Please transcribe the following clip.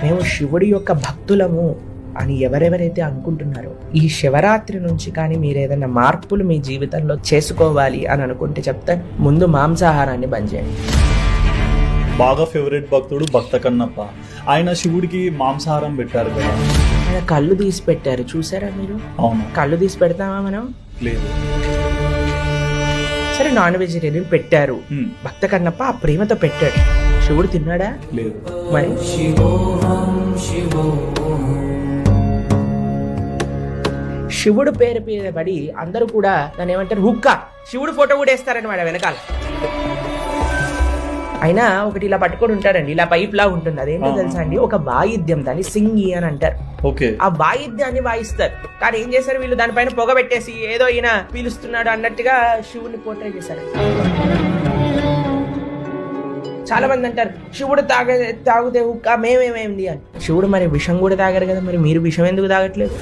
మేము శివుడి యొక్క భక్తులము అని ఎవరెవరైతే అనుకుంటున్నారో, ఈ శివరాత్రి నుంచి కానీ మీరు ఏదైనా మార్పులు మీ జీవితంలో చేసుకోవాలి అని అనుకుంటే చెప్తాను, ముందు మాంసాహారాన్ని బంద్ చేయండి. బాగా ఫేవరెట్ భక్తుడు భక్త కన్నప్ప, ఆయన శివుడికి మాంసాహారం పెట్టారు కదా. ఆయన కళ్ళు తీసి పెట్టారు, చూసారా మీరు? అవును. కళ్ళు తీసి పెడతామా మనం? లేదు. సరే, నాన్ వెజిటేరియన్ పెట్టారు, భక్త కన్నప్ప ఆ ప్రేమతో పెట్టాడు, శివుడు తిన్నాడా? లేదు. మరి శివుడు పేరు మీద పడి అందరూ కూడా దాన్ని ఏమంటారు, హుక్కా, శివుడు ఫోటో కూడా వేస్తారనమాట వెనకాల. అయినా ఒకటి ఇలా పట్టుకొని ఉంటాడండి, ఇలా పైప్ లా ఉంటుంది, అదేంటో తెలుసా అండి? ఒక వాయిద్యం, దాన్ని సింగి అని అంటారు. ఆ వాయిద్యాన్ని వాయిస్తారు. కానీ ఏం చేశారు వీళ్ళు, దానిపైన పొగ పెట్టేసి ఏదో ఈయన పీలుస్తున్నాడు అన్నట్టుగా శివుడిని పోర్ట్రే చేశారు. చాలా మంది అంటారు శివుడు తాగితే హుక్కా మేమేమేంది అని. శివుడు మరి విషం కూడా తాగారు కదా, మరి మీరు విషం ఎందుకు తాగట్లేదు?